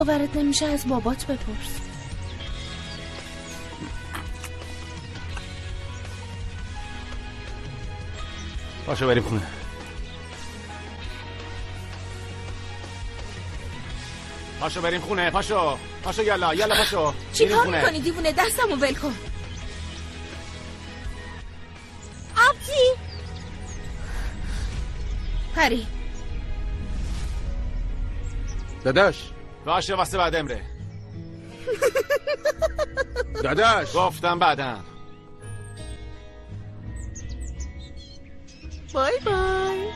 باورت نمیشه از بابات بپرس. پاشو بریم خونه. پاشو بریم خونه. پاشو یلا پاشو. چی کار میکنی دیوونه؟ دستمو ول کن. آبجی پری داداش باشه واسه بعد امره. داداش گفتم بعدم. بای بای.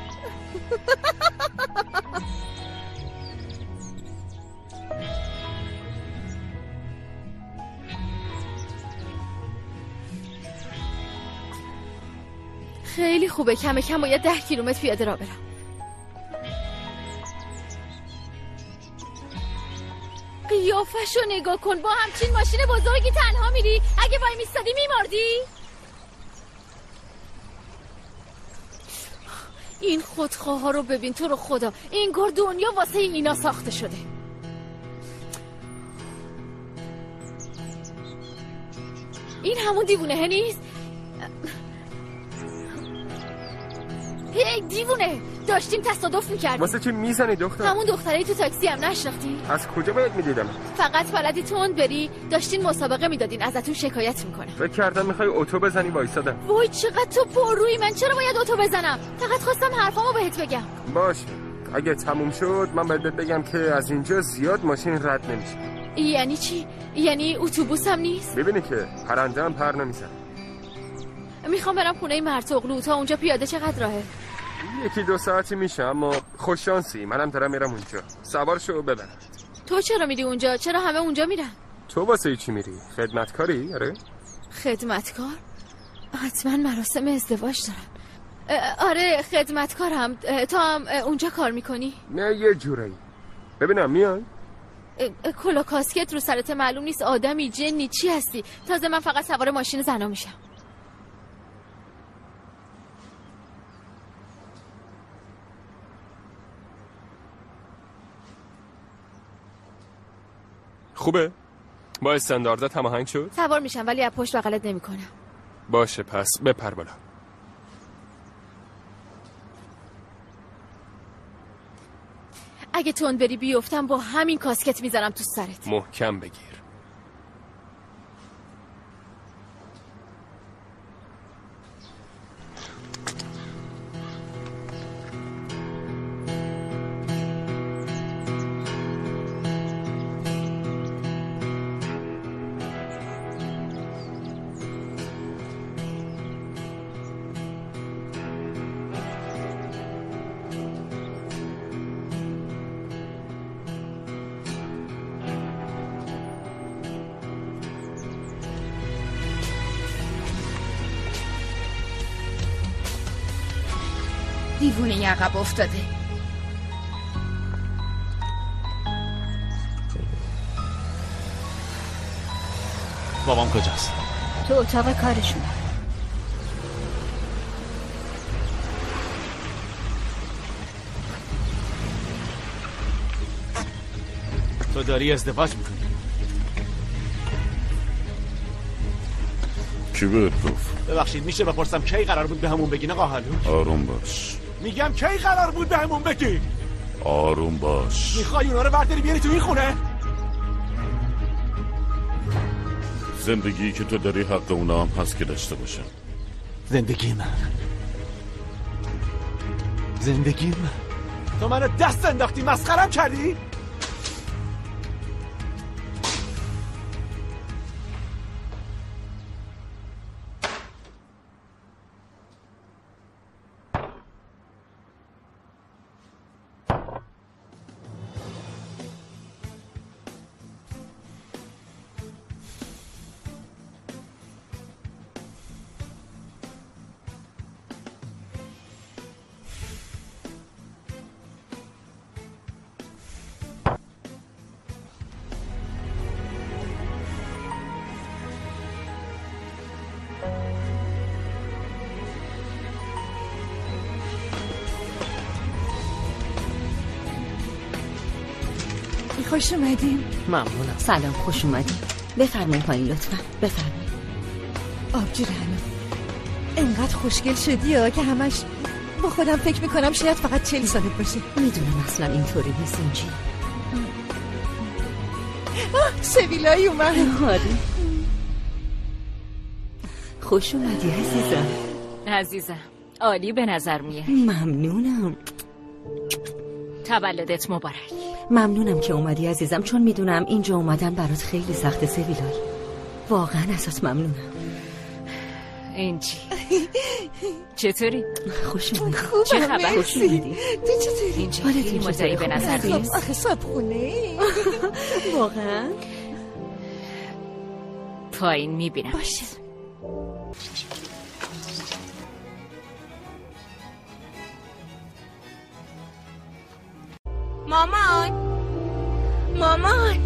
خیلی خوبه. کم کم باید 10 کیلومتر پیاده راه برم. قیافشو نگاه کن. با همچین ماشین بزرگی تنها میری؟ اگه وای میستادی میمردی؟ این خودخواه ها رو ببین. تو رو خدا انگار دنیا واسه اینا ساخته شده. این همون دیوونه نیست؟ هی دیوونه، داشتیم تصادف میکردیم. واسه چی میزنی دختر؟ همون دختری تو تاکسی هم نشناختی؟ از کجا باید میدیدم؟ فقط بلدی تند بری. داشتین مسابقه میدادین، ازتون شکایت میکنم. فکر کردم میخوای اتو بزنی وایسادم. وای چقدر تو پررویی. من چرا باید اتو بزنم؟ فقط خواستم حرفامو بهت بگم. باشه اگه تموم شد من باید بگم که از اینجا زیاد ماشین رد نمیشه. یعنی چی؟ یعنی اتوبوس هم نیست؟ ببینی که پرنده هم پر نمیزن. میخوام برم خونه مرتوغلو. تا اونجا پیاده چقدر راهه؟ 1-2 ساعتی میشه، اما خوش شانسی منم دارم میرم اونجا. سوار شو ببر. تو چرا میری اونجا؟ چرا همه اونجا میرن؟ تو واسه چی میری؟ خدمتکاری؟ آره خدمتکار؟ حتما مراسم ازدواج دارن. آره خدمتکارم. تو هم اونجا کار میکنی؟ نه یه جورایی. ببینم میای؟ کلا کاسکت رو سرت معلوم نیست آدمی جنی چی هستی؟ تازه من فقط سوار ماشین زنا میشم. خوبه؟ با استانداردات هماهنگ شد؟ سوار میشم ولی از پشت بغلت نمیکنم. باشه پس بپر بالا. اگه تند بری بیفتم با همین کاسکت میذارم تو سرت. محکم بگیر. دیوونه عقب افتاده. بابام کجاست؟ تو اتاق کارشون. تو داری ازدواج میکنی؟ کی بهت گفت؟ ببخشید میشه بپرسم کی قرار بود به همون بگین آقا هلوش؟ آروم باش. میگم کی قرار بود به همون بگی؟ آروم باش. میخوای اونا رو برداری بیاری تو این خونه؟ زندگی که تو داری حق اونا هم هست که داشته باشن. زندگی من تو منو دست انداختی مسخرم کردی؟ خوش اومدین. ممنونم. سلام، خوش اومدین. بفرمایید پایین لطفا. بفرمایید. آبجی رهنم، انقدر خوشگل شدی ها که همش با خودم فکر میکنم شاید فقط 40 سالت باشه. میدونم اصلا اینطوری نیست اینجی. سویلایی اومد. آره. خوش اومدی عزیزم عالی به نظر میه. ممنونم. تولدت مبارک. ممنونم که اومدی عزیزم، چون میدونم اینجا اومدن برات خیلی سخته سویلای. واقعا ازت ممنونم. اینجی چطوری؟ خوش اومدی. چه خبر؟ خوش اومدی. تو چطوری؟ اینجا خیلی مدعی به نظر نیست. آخه صابخونه. واقعا؟ پایین میبینم. باشه. مامان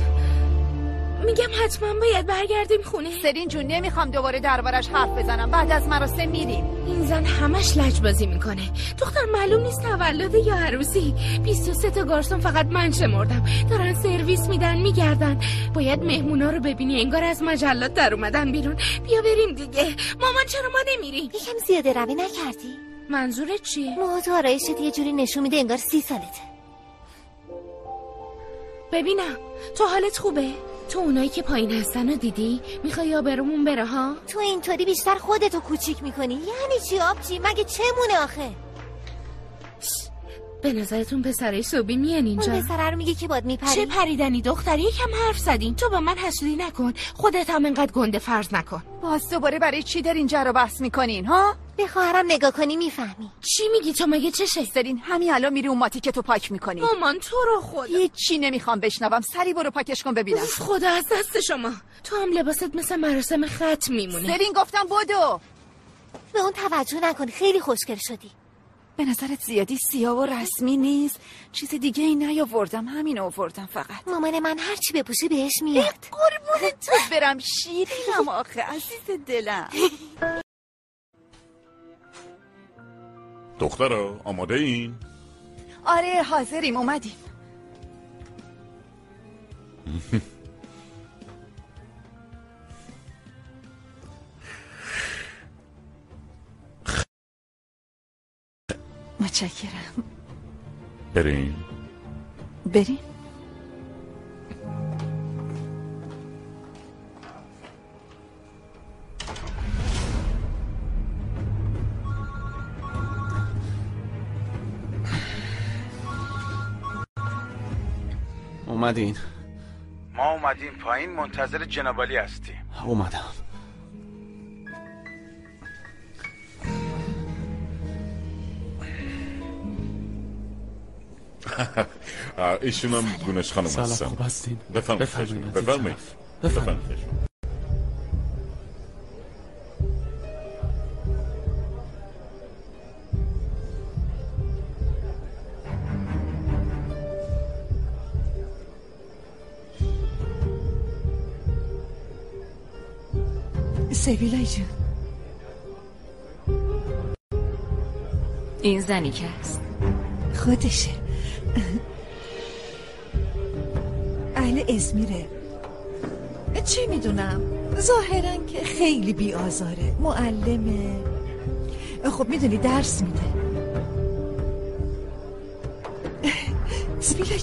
میگم حتما باید برگردیم خونه. سرین جون نمیخوام دوباره دربارش حرف بزنم. بعد از مراسم میریم. این زن همش لجبازی میکنه. دختر معلوم نیست تولده یا عروسی. 23 تا گارسون فقط من شمردم، دارن سرویس میدن میگردن. باید مهمونا رو ببینی، انگار از مجلات در اومدن بیرون. بیا بریم دیگه. مامان چرا ما نمیریم؟ یکم زیاده روی نکردی؟ منظورت چیه؟ موهات و آرایشت یه جوری نشون میده انگار 30 سالته. ببینم تو حالت خوبه؟ تو اونایی که پایین هستن رو دیدی؟ میخوای آبرومون بره ها؟ تو اینطوری بیشتر خودتو کوچیک میکنی. یعنی چی آبجی؟ مگه چمونه آخه؟ به نظرتون پسرای صوبی میان اینجا؟ اون پسره رو میگه که باید میپری؟ چه پریدنی دختر، یکم حرف زدین. تو با من حسودی نکن، خودت هم انقدر گنده فرض نکن. باز دوباره برای چی در اینجا رو بحث میکنین ها؟ به خواهرم نگاه کنی میفهمی. چی میگی تو؟ مگه چشه؟ سرین همین الان میری اون ماتی که تو پاک میکنی. مامان تو رو خدا هیچی نمیخوام بشنوم. سری برو پاکش کن ببینم. خدا از دست شما. تو هم لباست مثل مراسم ختم میمونه. سرین گفتم بدو. به اون توجه نکن، خیلی خوشگل شدی. به نظرت زیادی سیاه و رسمی نیست؟ چیز دیگه ای نیاوردم، همین آوردم فقط. مامان من هر چی بپوشی بهش میاد. قربون تو برم، شیرینم آخه عزیز دلم. دخترا آماده این؟ آره حاضریم، اومدیم. متشکرم. بریم. بریم. اومدین؟ ما اومدیم پایین، منتظر جنابالی هستیم. اومدم. ایشونم گونش خانم هستن. سلام، خوب هستین؟ بفرمایید. سویلای جون، این زنی که هست خودشه. اهل ازمیره. چه میدونم، ظاهرا که خیلی بی آزاره. معلمه. خب میدونی درس میده. سویلای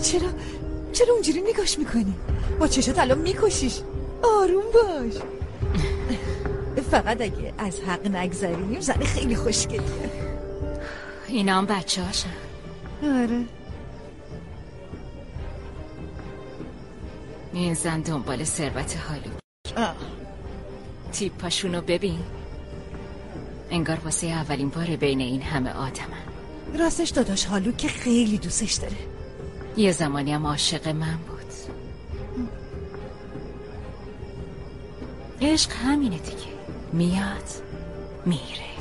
چرا اونجوری نگاش میکنی؟ با چشات الان میکشیش. آروم باش. فقط اگه از حق نگذریم، زن خیلی خوشگلیه. اینا هم بچه هاشن. آره. این زن دنبال ثروت حالو. تیپاشونو ببین، انگار واسه اولین بار بین این همه آدمن. راستش داداش حالو که خیلی دوستش داره. یه زمانی هم عاشق من بود. عشق همینه دیگه، میاد میره.